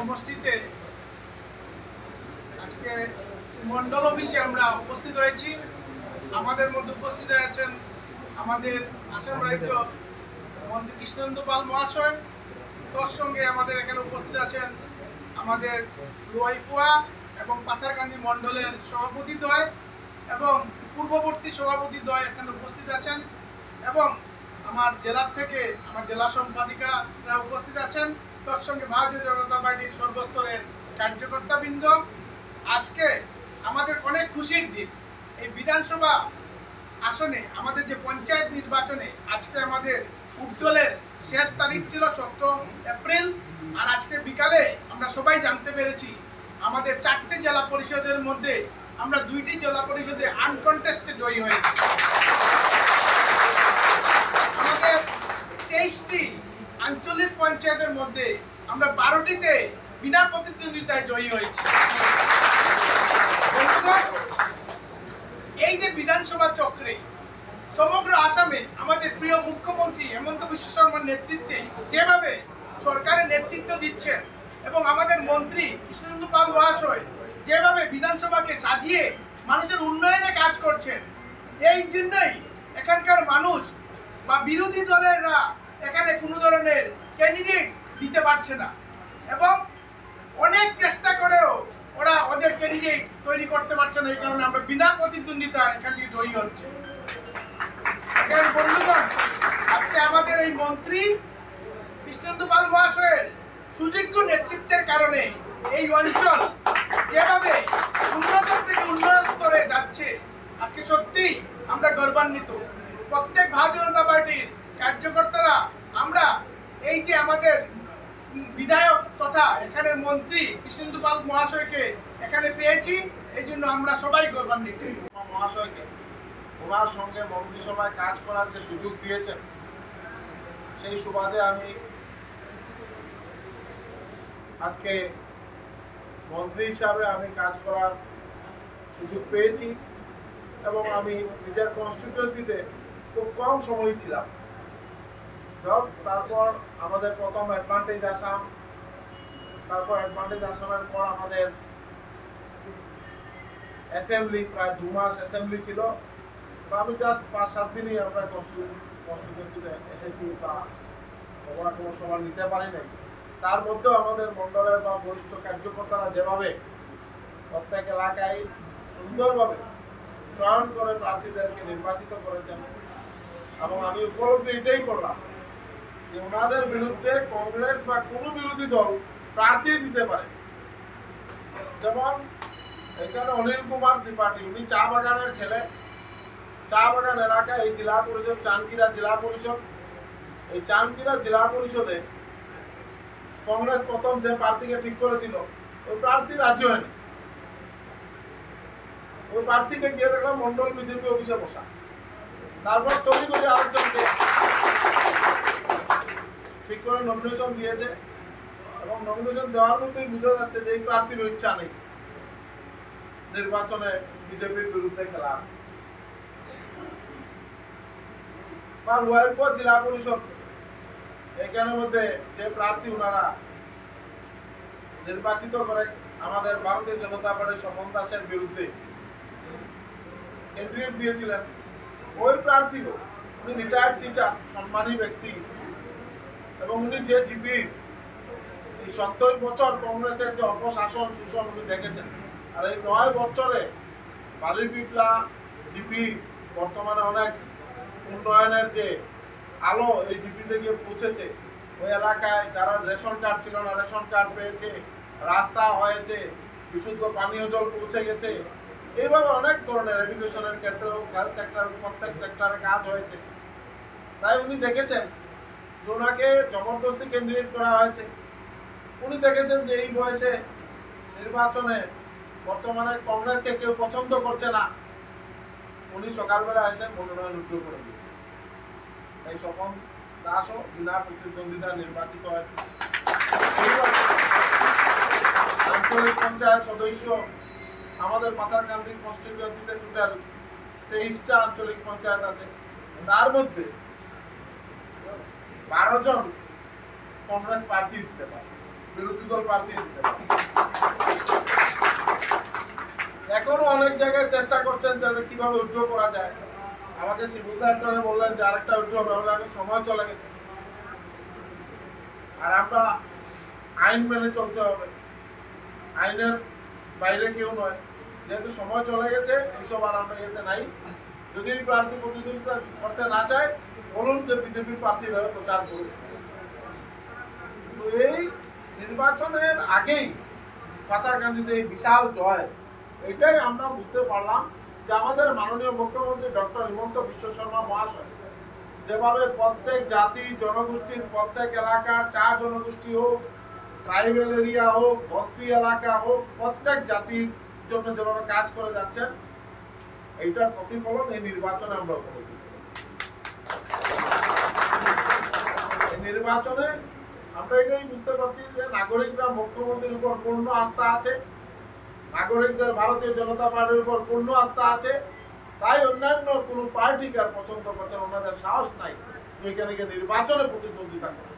সমষ্টিতে আজকে মন্ডল অফিসে আমরা উপস্থিত হয়েছি। আমাদের মধ্যে উপস্থিত আছেন আমাদের আসাম রাজ্য মন্ত্রী কৃষ্ণেন্দু পাল মহাশয়। তোর সঙ্গে আমাদের এখানে উপস্থিত আছেন আমাদের লোহাইপুয়া এবং পাথারকান্দি মন্ডলের সভাপতিদ্বয় এবং পূর্ববর্তী সভাপতিদ্বয় এখানে উপস্থিত আছেন এবং আমার জেলার থেকে আমার জেলা সম্পাদিকারা উপস্থিত আছেন। তোর সঙ্গে ভারতীয় জনতা পার্টির সর্বস্তরের কার্যকর্তাবৃন্দ। আজকে আমাদের অনেক খুশির দিন। এই বিধানসভা আসনে আমাদের যে পঞ্চায়েত নির্বাচনে আজকে আমাদের উজ্জ্বলের শেষ তারিখ ছিল 17 এপ্রিল। আর আজকে বিকালে আমরা সবাই জানতে পেরেছি আমাদের 4টে জেলা পরিষদের মধ্যে আমরা 2টি জেলা পরিষদে আনকন্টেস্টে জয়ী হয়েছি। আমাদের 23টি আঞ্চলিক পঞ্চায়েতের মধ্যে আমরা 12টিতে বিনা প্রতিদ্বন্দ্বিতায় জয়ী হয়েছি। এই যে বিধানসভা চক্রে সমগ্র আসামে আমাদের প্রিয় মুখ্যমন্ত্রী হেমন্ত বিশ্ব শর্মার নেতৃত্বে যেভাবে সরকারের নেতৃত্ব দিচ্ছেন এবং আমাদের মন্ত্রী কৃষ্ণেন্দু পাল মহাশয় যেভাবে বিধানসভাকে সাজিয়ে মানুষের উন্নয়নে কাজ করছেন, এই জন্যই এখানকার মানুষ বা বিরোধী দলেরা এখানে কোনো ধরনের ক্যান্ডিডেট দিতে পারছে না এবং অনেক চেষ্টা করেও ওরা ওদের ক্যান্ডিডেট তৈরি করতে পারছে না। এই কারণে আমরা বিনা প্রতিদ্বন্দ্বিতা এখান থেকে জয়ী হচ্ছে। বন্ধুগণ, আজকে আমাদের এই মন্ত্রী কৃষ্ণেন্দু পাল মহাশয়ের সুযোগ্য নেতৃত্বের কারণে এই অঞ্চল যেভাবে উন্নত থেকে উন্নত করে যাচ্ছে, আজকে সত্যি আমরা গর্বান্বিত। প্রত্যেক ভারতীয় জনতা পার্টির কার্যকর্তারা আমরা এই যে আমাদের বিধায়ক তথা এখানের মন্ত্রী কৃষ্ণেন্দু পাল মহাশয়কে এখানে পেয়েছি, এই জন্য আমরা সবাই গর্বান্বিত। মহাশয়কে ওনার সঙ্গে মন্ত্রিসভায় কাজ করার যে সুযোগ দিয়েছেন, সেই সুবাদে আমি আজকে মন্ত্রী হিসাবে আমি কাজ করার সুযোগ পেয়েছি এবং আমি নিজের কনস্টিটিউয়েন্সিতে খুব কম সময় ছিলাম। তারপর আমাদের প্রথম অ্যাডভান্টেজ আসাম, তারপর অ্যাডভান্টেজ আসামের পর আমাদের অ্যাসেম্বলি, প্রায় 2 মাস অ্যাসেম্বলি ছিল। আমি জাস্ট 5-7 দিনই আমরা কনস্টিটিউয়েন্সিতে এসেছি বা কোনো সময় নিতে পারি নাই। তার মধ্যেও আমাদের মন্ডলের বা বরিষ্ঠ কার্যকর্তারা যেভাবে প্রত্যেক এলাকায় সুন্দরভাবে চয়ন করে প্রার্থীদেরকে নির্বাচিত করেছেন এবং আমি উপলব্ধি এটাই করলাম যে ওনাদের বিরুদ্ধে কংগ্রেস বা কোনো বিরোধী দল প্রার্থী দিতে পারে। যেমন এখানে অনিল কুমার ত্রিপাঠী, উনি চা বাগানের ছেলে। চা বাগান এলাকায় এই জেলা পরিষদ, চানকিরা জেলা পরিষদ, এই চানকিরা জেলা পরিষদে কংগ্রেস প্রথম যে প্রার্থীকে ঠিক করেছিল, ওই প্রার্থী রাজি হয়নি। ওই প্রার্থীকে গিয়ে দেখলাম মন্ডল বিজেপি অফিসে বসা। তারপর তৈরি করে আরেকজনকে ঠিক করে নমিনেশন দিয়েছে এবং নমিনেশন দেওয়ার মধ্যেই বোঝা যাচ্ছে যে এই প্রার্থীর ইচ্ছা নেই নির্বাচনে বিজেপির বিরুদ্ধে খেলার। বা লোহাইপুয়া জেলা পরিষদ, এখানের মধ্যে যে প্রার্থী ওনারা নির্বাচিত করে আমাদের ভারতীয় জনতা পার্টির স্বপন দাসের বিরুদ্ধে ক্যান্ডিডেট দিয়েছিলেন, ওই প্রার্থীও উনি রিটায়ার্ড টিচার, সম্মানী ব্যক্তি এবং উনি যে জিপি এই 70 বছর কংগ্রেসের যে অপশাসন শোষণ উনি দেখেছেন। আর এই 9 বছরে বালি পিপলা জিপি বর্তমানে অনেক উন্নয়নের যে আলো এই জিপিতে গিয়ে পৌঁছেছে। ওই এলাকায় যারা রেশন কার্ড ছিল না, রেশন কার্ড পেয়েছে, রাস্তা হয়েছে, বিশুদ্ধ পানীয় জল পৌঁছে গেছে। এইভাবে অনেক ধরনের এডুকেশনের ক্ষেত্রেও, হেলথ সেক্টর, প্রত্যেক সেক্টরে কাজ হয়েছে। তাই উনি দেখেছেন যে ওনাকে জবরদস্তি ক্যান্ডিডেট করা হয়েছে। উনি দেখেছেন যে এই বয়সে নির্বাচনে বর্তমানে কংগ্রেসকে কেউ পছন্দ করছে না। উনি সকালবেলা এসে মনোনয়ন উঠে করে দিয়েছে। তাই স্বপন দাসও বিনা প্রতিদ্বন্দ্বিতা নির্বাচিত হয়েছে। আঞ্চলিক পঞ্চায়েত সদস্য আমাদের পাথারকান্দি কনস্টিটিউয়েন্সিতে টোটাল 23টা আঞ্চলিক পঞ্চায়েত আছে। তার মধ্যে 12 জন কংগ্রেস প্রার্থী দিতে পারে। বিরোধী দল প্রার্থী দিতে পারে। এখনো অনেক জায়গায় চেষ্টা করছেন যাতে কিভাবে উইথড্র করা যায়। আমাকে শিবুদা একটা বললেন যে আরেকটা উইথড্র হবে, বলে এখন সময় চলে গেছে আর আমরা আইন মেনে চলতে হবে, আইনের বাইরে কেউ নয়। যেহেতু সময় চলে গেছে এইসব আর আমরা এতে নাই। যদি এই প্রার্থী প্রতিদ্বন্দ্বিতা করতে না চায় বলুন যে বিজেপির প্রার্থীর হয়ে প্রচার করুন। তো এই নির্বাচনের আগেই পাতারকান্দিতে এই বিশাল জয়, এটাই আমরা বুঝতে পারলাম যে আমাদের মাননীয় মুখ্যমন্ত্রী ডক্টর হিমন্ত বিশ্ব শর্মা মহাশয় যেভাবে প্রত্যেক জাতি জনগোষ্ঠীর প্রত্যেক এলাকার, চা জনগোষ্ঠী হোক, ট্রাইবেল এরিয়া হোক, বস্তি এলাকা হোক, প্রত্যেক জাতির জন্য যেভাবে কাজ করে যাচ্ছেন, এইটার প্রতিফলন এই নির্বাচনে আমরা উপলব্ধি করি। এই নির্বাচনে আমরা এটাই বুঝতে পারছি যে নাগরিকরা মুখ্যমন্ত্রীর উপর পূর্ণ আস্থা আছে, নাগরিকদের ভারতীয় জনতা পার্টির উপর পূর্ণ আস্থা আছে। তাই অন্যান্য কোন পার্টিকে আর পছন্দ করছেন, ওনাদের সাহস নাই এখানে নির্বাচনে প্রতিদ্বন্দ্বিতা করে।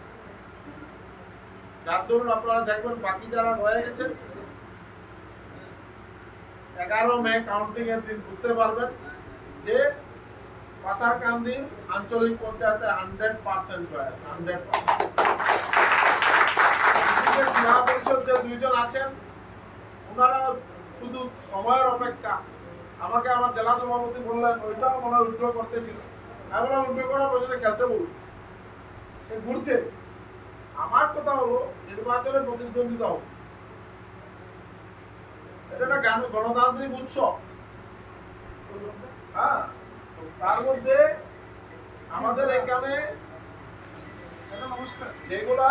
যার দরুন আপনারা দেখবেন বাকি যারা রয়ে গেছেন 11 মে কাউন্টিং এর দিন বুঝতে পারবেন যে পাতারকান্দির আঞ্চলিক পঞ্চায়েতে 100% জয়, 100%। জেলা পরিষদ যে দুইজন আছেন ওনারা শুধু সময়ের অপেক্ষা। আমাকে আমার জেলা সভাপতি বললেন ওইটাও মনে হয় উইথড্র করতেছিল, আমি বললাম উইথড্র করার প্রয়োজনে খেলতে বলুন, সে ঘুরছে। আমার কথা হলো নির্বাচনের প্রতিদ্বন্দ্বিতা হোক, এটা একটা গণতান্ত্রিক উৎসব। হ্যাঁ, তার মধ্যে আমাদের এখানে নমস্কার, যেগুলা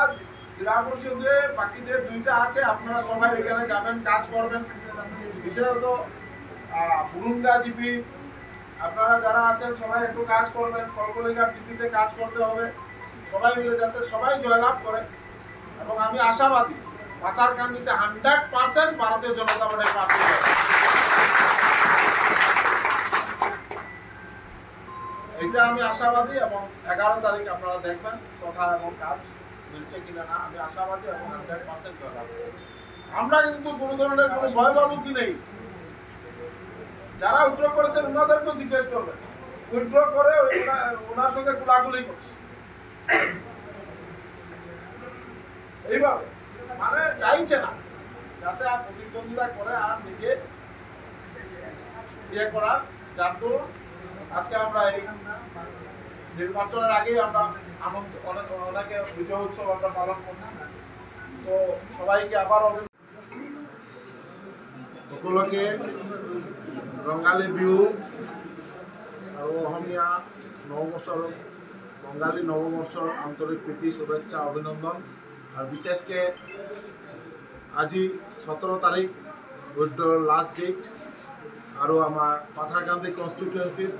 জেলা পরিষদে বাকি যে দুইটা আছে আপনারা সবাই এখানে যাবেন, কাজ করবেন। বিশেষত বুরুঙ্গা জিপি আপনারা যারা আছেন সবাই একটু কাজ করবেন, কলকলিকার জিপিতে কাজ করতে হবে সবাই মিলে, যাতে সবাই জয়লাভ করে। এবং আমি আশাবাদী পাতারকান্দিতে 100% ভারতীয় জনতা পার্টির প্রার্থী হবে। এটা আমি আশাবাদী এবং 11 তারিখ আপনারা দেখবেন কথা এবং কাজ মিলছে কিনা না। আমি আশাবাদী এবং 100% জয়লাভ করব। আমরা কিন্তু কোনো ধরনের কোনো ভয় পাবো কি নেই। যারা উইথড্র করেছেন ওনাদেরকেও জিজ্ঞেস করবেন, উইথড্র করে ওনার সঙ্গে কুলাকুলি করছে এইভাবে, মানে চাইছে না যাতে আর প্রতিদ্বন্দ্বিতা করে আর নিজে ইয়ে করার। যার দরুন আজকে আমরা এই নির্বাচনের আগেই আমরা আনন্দ অনেকে বিজয় উৎসব আমরা পালন করছি। তো সবাইকে আবার সকলকে ৰঙালী বিহু আৰু অসমীয়া নৱবৰ্ষৰ বঙালী নৱবৰ্ষৰ আন্তৰিক প্ৰীতি শুভেচ্ছা অভিনন্দন। আর বিশেষকে আজি 17 তারিখ উইথড্রর লাস্ট ডেট। আর আমার পাথারকান্দি কনস্টিটুয়েন্সিত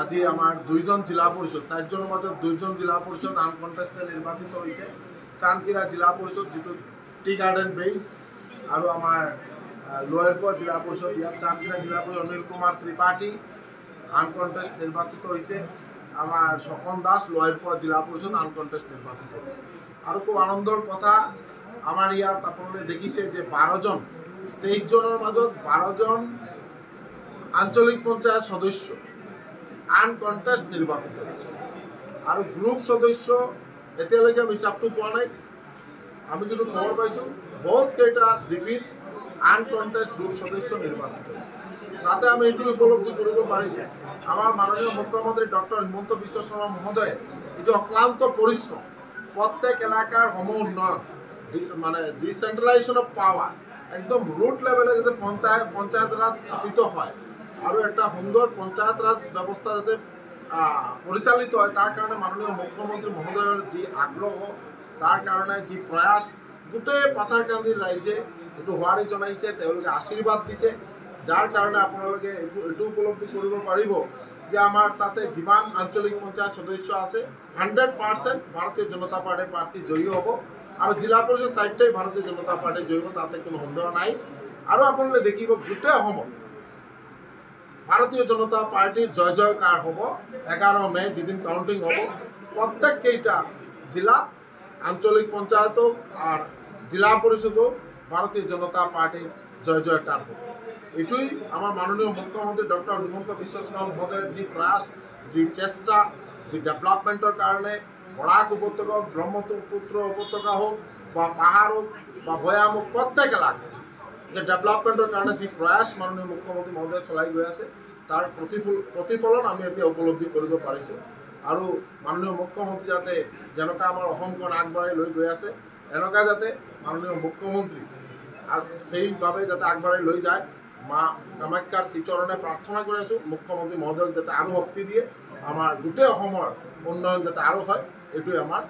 আজি আমার 2জন জিলা পরিষদ, 60 জনের মধ্যে 2জন জিলা পরিষদ আনকন্টেস্টেড নির্বাচিত হয়েছে। চানকিরা জিলা পরিষদ যেটা টি গার্ডেন বেস, আর আমার লোয়ারপুর জিলা পরিষদ ইয়াত চানকিরা জিলা পরিষদ অনিল কুমার ত্রিপাঠী আনকন্টেস্ট নির্বাচিত হয়েছে। আমার স্বপন দাস লোয়ারপুর জিলা পরিষদ আনকন্টেস্ট নির্বাচিত হয়েছে। আর খুব আনন্দের কথা আমার ইয়াত আপনারা দেখিছে যে 12 জন 23 জনের মাজত 12 জন আঞ্চলিক পঞ্চায়েত সদস্য আনকন্টেস্ট নির্বাচিত হয়েছে। আর গ্রুপ সদস্য এতিয়ালৈকে আমি হিসাবটো পোৱা নাই। আমি যেটা খবর পাইছো বহুত কেইটা জিপিত আনকন্টেস্ট গ্রুপ সদস্য নির্বাচিত হয়েছে। তাতে আমি এটু উপলব্ধি কৰিব পাৰিছোঁ আমার মাননীয় মুখ্যমন্ত্রী ডক্টর হিমন্ত বিশ্ব শর্মা মহোদয়ে এই যে অক্লান্ত পরিশ্রম, প্রত্যেক এলাকার সম উন্নয়ন, মানে ডিসেন্ট্রালাইজেশন অফ পাওয়ার, একদম রুট লেভেলে যাতে পঞ্চায়েত রাজ স্থাপিত হয় আর একটা সুন্দর পঞ্চায়েত রাজ ব্যবস্থা যাতে পরিচালিত হয়, তার কারণে মাননীয় মুখ্যমন্ত্রী মহোদয়ের যে আগ্রহ, তার কারণে যে প্রয়াস গোটেই পাথারকান্দির রাইজে এইটো হোৱাৰি জনাইছে, তেওঁলোকে আশীর্বাদ দিছে। যার কারণে আপোনালোকে এইটো উপলব্ধি কৰিব পাৰিব যে আমার তাতে যিমান আঞ্চলিক পঞ্চায়েত সদস্য আছে 100% ভারতীয় জনতা পার্টির প্রার্থী জয়ী হব। আর জেলা পরিষদ সাইডটাই ভারতীয় জনতা পার্টি জয়ী হব, তাতে কোনো সন্দেহ নাই। আর আপনারা দেখিব গোটেই অসমত ভারতীয় জনতা পার্টির জয় জয়কার হব। 11 মে যেদিন কাউন্টিং হব প্রত্যেককেইটা জেলাত আঞ্চলিক পঞ্চায়েত আর জেলা পরিষদও ভারতীয় জনতা পার্টির জয় জয়কার হোক। এটুই আমার মাননীয় মুখ্যমন্ত্রী ডক্টর হিমন্ত বিশ্ব শর্মা মহোদয়ের যে প্রয়াস, যে চেষ্টা, যে ডেভেলপমেন্টের কারণে বরাক উপত্যকা হোক, ব্রহ্মপুত্র উপত্যকা হোক বা পাহাড় হোক বা ভয়াম হোক, প্রত্যেক এলাকায় যে ডেভেলপমেন্টের কারণে যে প্রয়াস মাননীয় মুখ্যমন্ত্রী মহোদয় চলাই গৈ আছে তাৰ প্ৰতিফলন আমি এতিয়া উপলব্ধি কৰিব পাৰিছোঁ। আৰু মাননীয় মুখ্যমন্ত্ৰী যাতে যেনেকুৱা আমাৰ অসমখন আগবঢ়াই লৈ গৈ আছে, এনেকুৱা যাতে মাননীয় মুখ্যমন্ত্ৰী আৰু সেইভাৱে যাতে আগবঢ়াই লৈ যায়, মা কামাখ্যাৰ শ্ৰীচৰণে প্ৰাৰ্থনা কৰি আছোঁ। মুখ্যমন্ত্ৰী মহোদয়ক যাতে আৰু শক্তি দিয়ে, আমাৰ গোটেই অসমৰ উন্নয়ন যাতে আৰু হয়, এইটোৱে আমাৰ